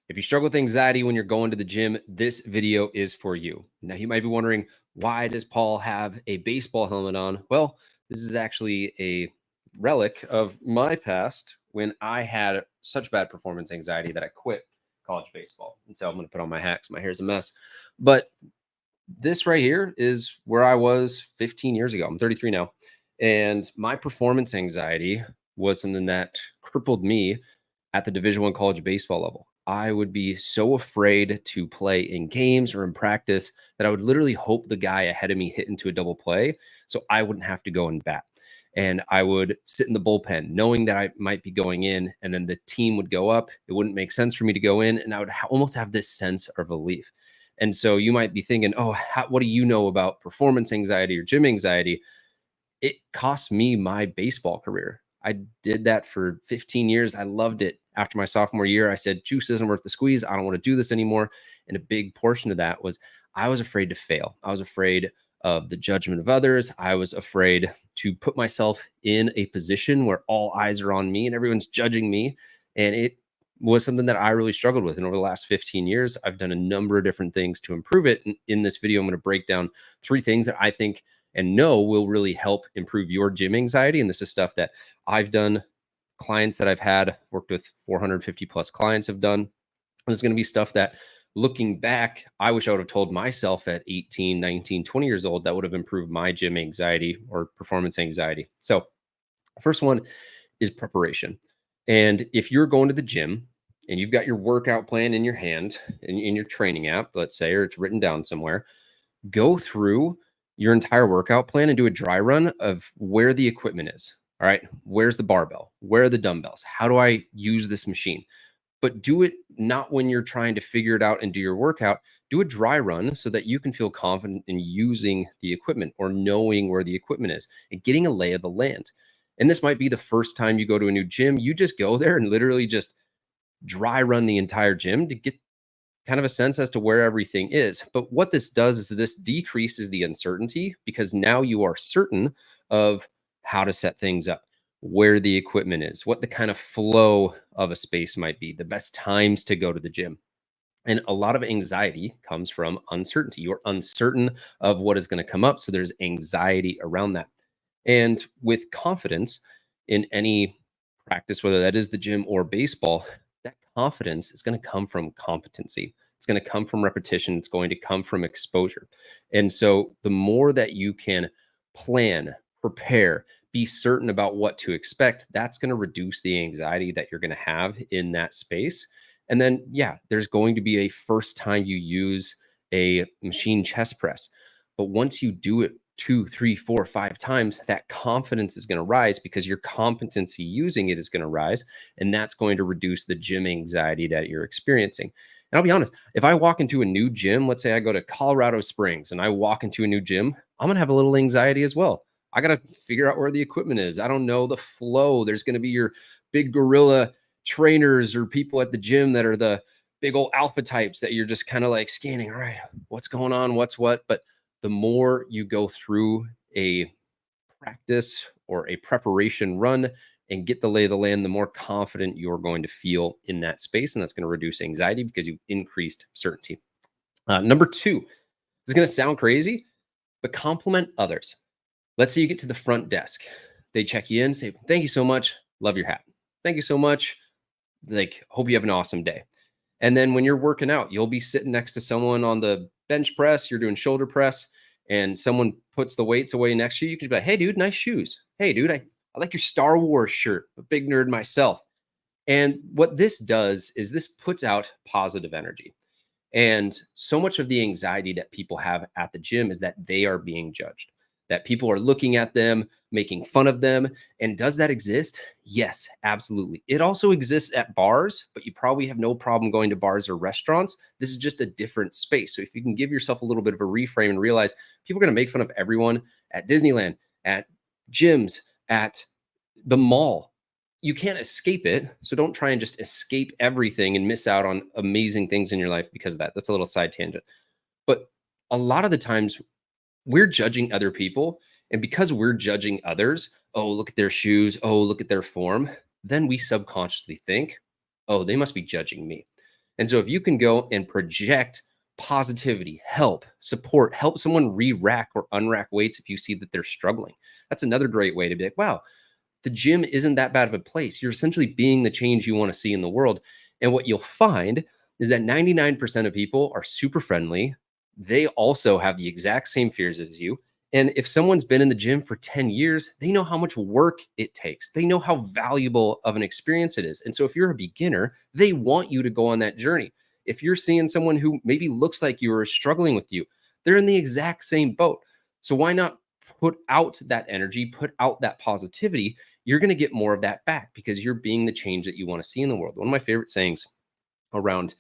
If you struggle with anxiety when you're going to the gym, this video is for you. Now, you might be wondering, why does Paul have a baseball helmet on? Well, this is actually a relic of my past when I had such bad performance anxiety that I quit college baseball. And so I'm going to put on my hat because my hair's a mess. But this right here is where I was 15 years ago. I'm 33 now. And my performance anxiety was something that crippled me at the Division I college baseball level. I would be so afraid to play in games or in practice that I would literally hope the guy ahead of me hit into a double play so I wouldn't have to go and bat. And I would sit in the bullpen knowing that I might be going in, and then the team would go up. It wouldn't make sense for me to go in, and I would almost have this sense of relief. And so you might be thinking, oh, what do you know about performance anxiety or gym anxiety? It cost me my baseball career. I did that for 15 years. I loved it. After my sophomore year, I said, juice isn't worth the squeeze. I don't want to do this anymore. And a big portion of that was I was afraid to fail. I was afraid of the judgment of others. I was afraid to put myself in a position where all eyes are on me and everyone's judging me. And it was something that I really struggled with. And over the last 15 years, I've done a number of different things to improve it. And in this video, I'm going to break down 3 things that I think and know will really help improve your gym anxiety. And this is stuff that I've done, clients that I've had, worked with 450 plus clients have done. And it's going to be stuff that looking back, I wish I would have told myself at 18, 19, 20 years old that would have improved my gym anxiety or performance anxiety. So first one is preparation. And if you're going to the gym and you've got your workout plan in your hand in your training app, let's say, or it's written down somewhere, go through your entire workout plan and do a dry run of where the equipment is. All right. Where's the barbell? Where are the dumbbells? How do I use this machine? But do it not when you're trying to figure it out and do your workout. Do a dry run so that you can feel confident in using the equipment or knowing where the equipment is and getting a lay of the land. And this might be the first time you go to a new gym. You just go there and literally just dry run the entire gym to get kind of a sense as to where everything is. But what this does is this decreases the uncertainty because now you are certain of how to set things up, where the equipment is, what the kind of flow of a space might be, the best times to go to the gym. And a lot of anxiety comes from uncertainty. You're uncertain of what is going to come up. So there's anxiety around that. And with confidence in any practice, whether that is the gym or baseball, that confidence is going to come from competency. It's going to come from repetition. It's going to come from exposure. And so the more that you can plan, prepare, be certain about what to expect, that's going to reduce the anxiety that you're going to have in that space. And then, yeah, there's going to be a first time you use a machine chest press. But once you do it 2, 3, 4, 5 times, that confidence is going to rise because your competency using it is going to rise. And that's going to reduce the gym anxiety that you're experiencing. And I'll be honest, if I walk into a new gym, let's say I go to Colorado Springs and I walk into a new gym, I'm going to have a little anxiety as well. I got to figure out where the equipment is. I don't know the flow. There's going to be your big gorilla trainers or people at the gym that are the big old alpha types that you're just kind of like scanning. All right, what's going on? What's what? But the more you go through a practice or a preparation run and get the lay of the land, the more confident you're going to feel in that space. And that's going to reduce anxiety because you've increased certainty. Number 2, this is going to sound crazy, but compliment others. Let's say you get to the front desk. They check you in, say, thank you so much. Love your hat. Thank you so much. Like, hope you have an awesome day. And then when you're working out, you'll be sitting next to someone on the bench press, you're doing shoulder press, and someone puts the weights away next to you. You can be like, hey, dude, nice shoes. Hey, dude, I like your Star Wars shirt. I'm a big nerd myself. And what this does is this puts out positive energy. And so much of the anxiety that people have at the gym is that they are being judged, that people are looking at them, making fun of them. And does that exist? Yes, absolutely. It also exists at bars, but you probably have no problem going to bars or restaurants. This is just a different space. So if you can give yourself a little bit of a reframe and realize people are going to make fun of everyone at Disneyland, at gyms, at the mall, you can't escape it. So don't try and just escape everything and miss out on amazing things in your life because of that. That's a little side tangent. But a lot of the times we're judging other people. And because we're judging others, oh, look at their shoes. Oh, look at their form. Then we subconsciously think, oh, they must be judging me. And so if you can go and project positivity, help, support, help someone re-rack or unrack weights if you see that they're struggling. That's another great way to be like, wow, the gym isn't that bad of a place. You're essentially being the change you want to see in the world. And what you'll find is that 99% of people are super friendly. They also have the exact same fears as you. And if someone's been in the gym for 10 years, they know how much work it takes. They know how valuable of an experience it is. And so if you're a beginner, they want you to go on that journey. If you're seeing someone who maybe looks like you or is struggling with you, they're in the exact same boat. So why not put out that energy, put out that positivity? You're going to get more of that back because you're being the change that you want to see in the world. One of my favorite sayings around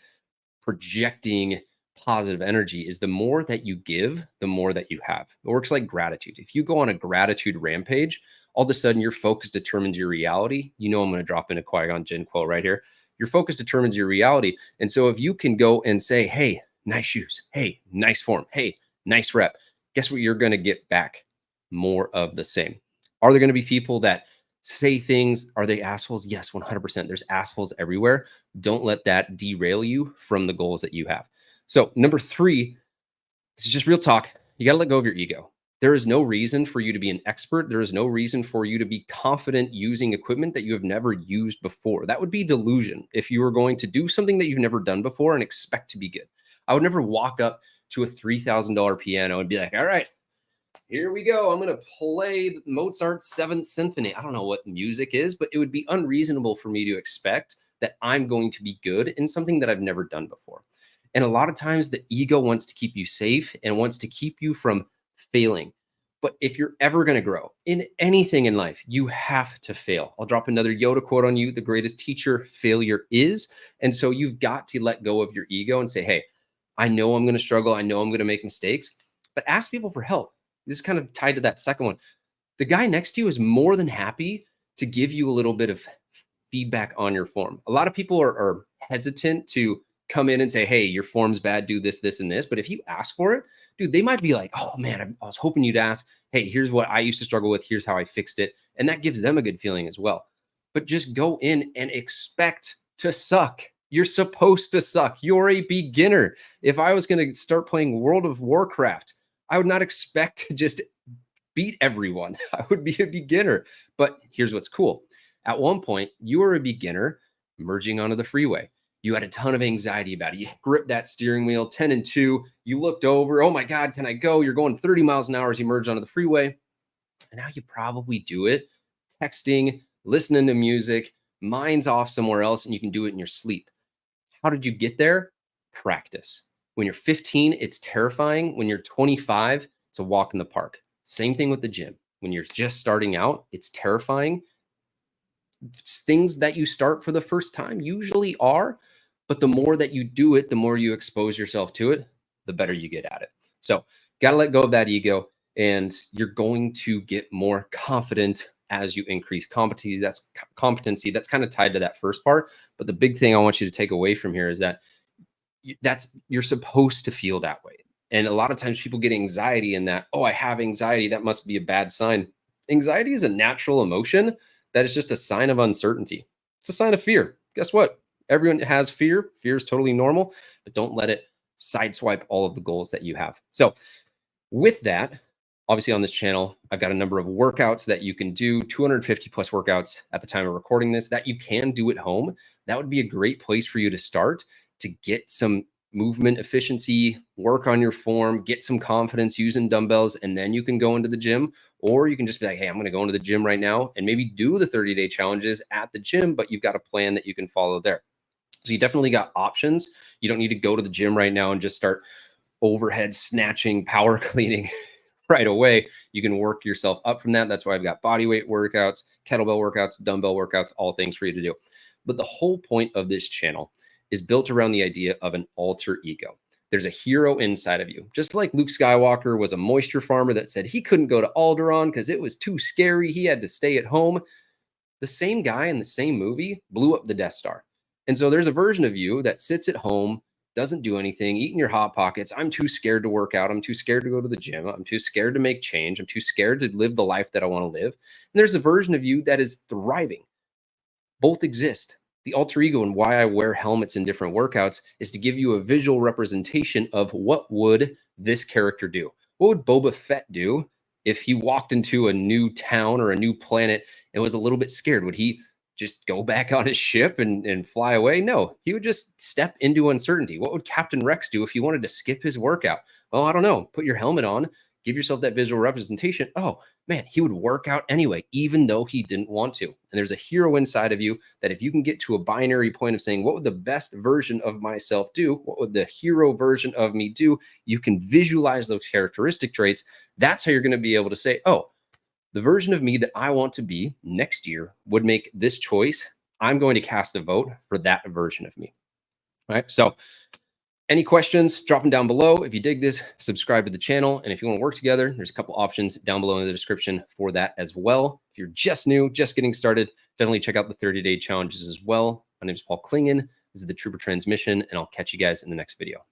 projecting positive energy is the more that you give, the more that you have. It works like gratitude. If you go on a gratitude rampage, all of a sudden your focus determines your reality. You know, I'm going to drop in a Qui-Gon Jinn quote right here. Your focus determines your reality. And so if you can go and say, hey, nice shoes. Hey, nice form. Hey, nice rep. Guess what? You're going to get back more of the same. Are there going to be people that say things? Are they assholes? Yes, 100%. There's assholes everywhere. Don't let that derail you from the goals that you have. So, number 3, this is just real talk. You got to let go of your ego. There is no reason for you to be an expert. There is no reason for you to be confident using equipment that you have never used before. That would be delusion if you were going to do something that you've never done before and expect to be good. I would never walk up to a $3,000 piano and be like, all right, here we go. I'm going to play Mozart's Seventh Symphony. I don't know what music is, but it would be unreasonable for me to expect that I'm going to be good in something that I've never done before. And a lot of times the ego wants to keep you safe and wants to keep you from failing. But if you're ever going to grow in anything in life, you have to fail. I'll drop another Yoda quote on you. The greatest teacher failure is. And so you've got to let go of your ego and say, hey, I know I'm going to struggle. I know I'm going to make mistakes, but ask people for help. This is kind of tied to that second one. The guy next to you is more than happy to give you a little bit of feedback on your form. A lot of people are hesitant to come in and say, hey, your form's bad, do this, this, and this. But if you ask for it, dude, they might be like, oh man, I was hoping you'd ask, hey, here's what I used to struggle with. Here's how I fixed it. And that gives them a good feeling as well. But just go in and expect to suck. You're supposed to suck. You're a beginner. If I was going to start playing World of Warcraft, I would not expect to just beat everyone. I would be a beginner. But here's what's cool. At one point, you were a beginner merging onto the freeway. You had a ton of anxiety about it. You gripped that steering wheel 10 and 2. You looked over. Oh my God, can I go? You're going 30 miles an hour as you merge onto the freeway. And now you probably do it texting, listening to music, mind's off somewhere else, and you can do it in your sleep. How did you get there? Practice. When you're 15, it's terrifying. When you're 25, it's a walk in the park. Same thing with the gym. When you're just starting out, it's terrifying. Things that you start for the first time usually are, but the more that you do it, the more you expose yourself to it, the better you get at it. So, got to let go of that ego, and you're going to get more confident as you increase competency. That's kind of tied to that first part. But the big thing I want you to take away from here is that you're supposed to feel that way. And a lot of times people get anxiety in that, oh, I have anxiety. That must be a bad sign. Anxiety is a natural emotion that is just a sign of uncertainty. It's a sign of fear. Guess what? Everyone has fear. Fear is totally normal, but don't let it sideswipe all of the goals that you have. So, with that, obviously on this channel, I've got a number of workouts that you can do, 250 plus workouts at the time of recording this that you can do at home. That would be a great place for you to start to get some movement efficiency, work on your form, get some confidence using dumbbells, and then you can go into the gym. Or you can just be like, hey, I'm going to go into the gym right now and maybe do the 30-day challenges at the gym, but you've got a plan that you can follow there. So you definitely got options. You don't need to go to the gym right now and just start overhead snatching, power cleaning right away. You can work yourself up from that. That's why I've got body weight workouts, kettlebell workouts, dumbbell workouts, all things for you to do. But the whole point of this channel is built around the idea of an alter ego. There's a hero inside of you. Just like Luke Skywalker was a moisture farmer that said he couldn't go to Alderaan because it was too scary. He had to stay at home. The same guy in the same movie blew up the Death Star. And so there's a version of you that sits at home, doesn't do anything, eating your Hot Pockets. I'm too scared to work out. I'm too scared to go to the gym. I'm too scared to make change. I'm too scared to live the life that I want to live. And there's a version of you that is thriving. Both exist. The alter ego and why I wear helmets in different workouts is to give you a visual representation of what would this character do. What would Boba Fett do if he walked into a new town or a new planet and was a little bit scared? Would he just go back on his ship and fly away? No, he would just step into uncertainty. What would Captain Rex do if he wanted to skip his workout? Well, I don't know. Put your helmet on, give yourself that visual representation. Oh, man, he would work out anyway, even though he didn't want to. And there's a hero inside of you that if you can get to a binary point of saying, what would the best version of myself do? What would the hero version of me do? You can visualize those characteristic traits. That's how you're going to be able to say, oh, the version of me that I want to be next year would make this choice. I'm going to cast a vote for that version of me. All right. So any questions, drop them down below. If you dig this, subscribe to the channel. And if you want to work together, there's a couple options down below in the description for that as well. If you're just new, just getting started, definitely check out the 30-day challenges as well. My name is Paul Klingen. This is the Trooper Transmission, and I'll catch you guys in the next video.